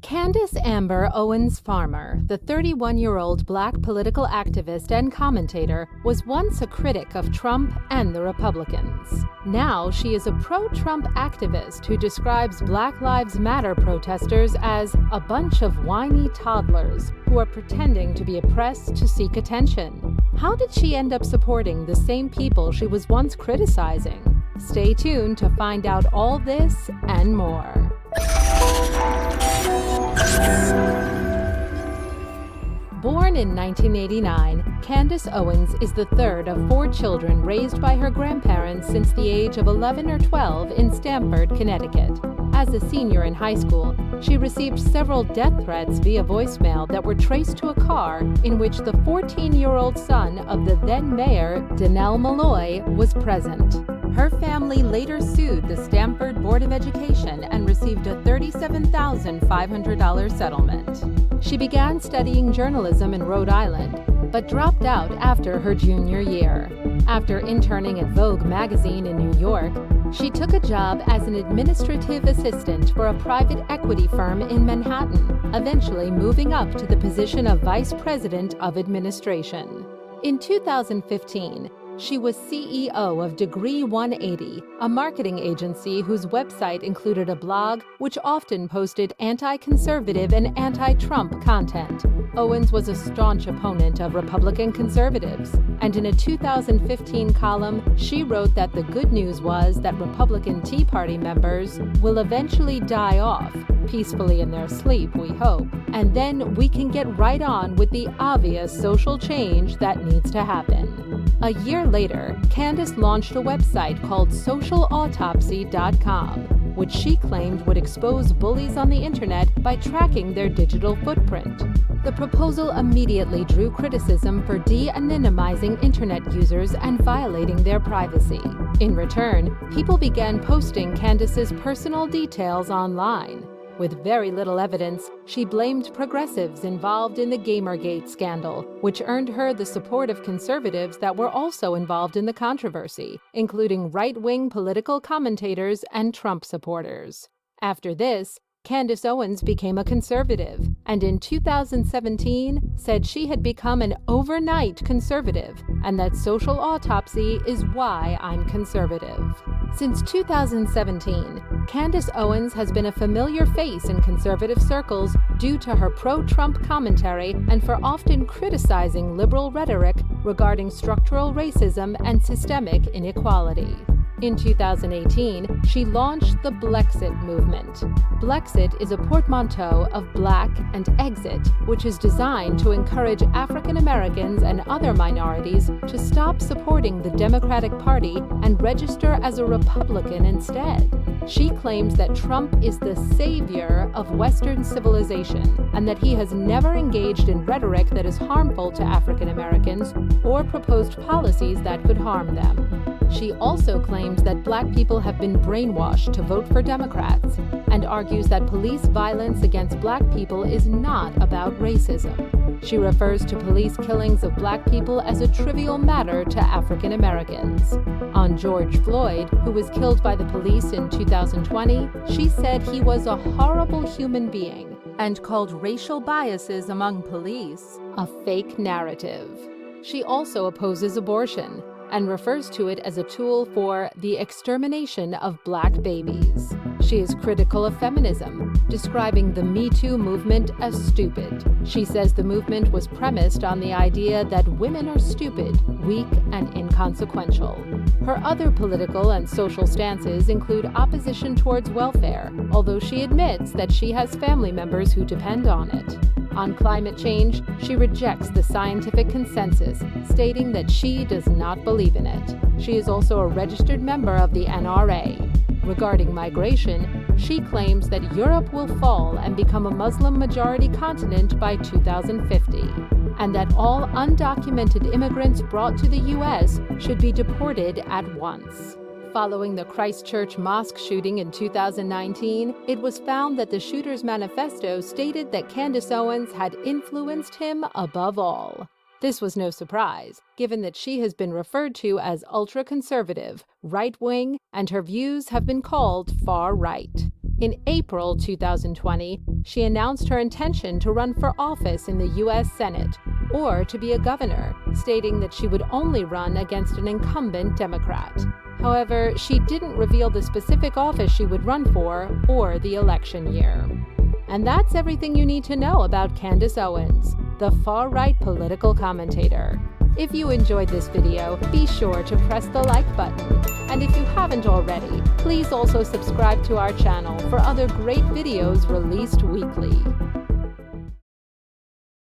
Candace Amber Owens Farmer, the 31-year-old Black political activist and commentator, was once a critic of Trump and the Republicans. Now she is a pro-Trump activist who describes Black Lives Matter protesters as a bunch of whiny toddlers who are pretending to be oppressed to seek attention. How did she end up supporting the same people she was once criticizing? Stay tuned to find out all this and more. Born in 1989, Candace Owens is the third of 4 children raised by her grandparents since the age of 11 or 12 in Stamford, Connecticut. As a senior in high school, she received several death threats via voicemail that were traced to a car in which the 14-year-old son of the then mayor, Donnell Malloy, was present. Her family later sued the Stamford Board of Education and received a $37,500 settlement. She began studying journalism in Rhode Island, but dropped out after her junior year. After interning at Vogue magazine in New York, she took a job as an administrative assistant for a private equity firm in Manhattan, eventually moving up to the position of vice president of administration. In 2015, she was CEO of Degree 180, a marketing agency whose website included a blog which often posted anti-conservative and anti-Trump content. Owens was a staunch opponent of Republican conservatives, and in a 2015 column, she wrote that the good news was that Republican Tea Party members will eventually die off, peacefully in their sleep, we hope, and then we can get right on with the obvious social change that needs to happen. A year later, Candace launched a website called socialautopsy.com, which she claimed would expose bullies on the internet by tracking their digital footprint. The proposal immediately drew criticism for de-anonymizing internet users and violating their privacy. In return, people began posting Candace's personal details online. With very little evidence, she blamed progressives involved in the Gamergate scandal, which earned her the support of conservatives that were also involved in the controversy, including right-wing political commentators and Trump supporters. After this, Candace Owens became a conservative, and in 2017 said she had become an overnight conservative, and that social autopsy is why I'm conservative. Since 2017, Candace Owens has been a familiar face in conservative circles due to her pro-Trump commentary and for often criticizing liberal rhetoric regarding structural racism and systemic inequality. In 2018, she launched the Blexit movement. Blexit is a portmanteau of black and exit, which is designed to encourage African Americans and other minorities to stop supporting the Democratic Party and register as a Republican instead. She claims that Trump is the savior of Western civilization and that he has never engaged in rhetoric that is harmful to African Americans or proposed policies that could harm them. She also claims that Black people have been brainwashed to vote for Democrats and argues that police violence against Black people is not about racism. She refers to police killings of Black people as a trivial matter to African Americans. On George Floyd, who was killed by the police in 2020, she said he was a horrible human being and called racial biases among police a fake narrative. She also opposes abortion and refers to it as a tool for the extermination of Black babies. She is critical of feminism, describing the Me Too movement as stupid. She says the movement was premised on the idea that women are stupid, weak, and inconsequential. Her other political and social stances include opposition towards welfare, although she admits that she has family members who depend on it. On climate change, she rejects the scientific consensus, stating that she does not believe in it. She is also a registered member of the NRA. Regarding migration, she claims that Europe will fall and become a Muslim-majority continent by 2050, and that all undocumented immigrants brought to the U.S. should be deported at once. Following the Christchurch mosque shooting in 2019, it was found that the shooter's manifesto stated that Candace Owens had influenced him above all. This was no surprise, given that she has been referred to as ultra-conservative, right-wing, and her views have been called far-right. In April 2020, she announced her intention to run for office in the U.S. Senate or to be a governor, stating that she would only run against an incumbent Democrat. However, she didn't reveal the specific office she would run for or the election year. And that's everything you need to know about Candace Owens, the far-right political commentator. If you enjoyed this video, be sure to press the like button. And if you haven't already, please also subscribe to our channel for other great videos released weekly.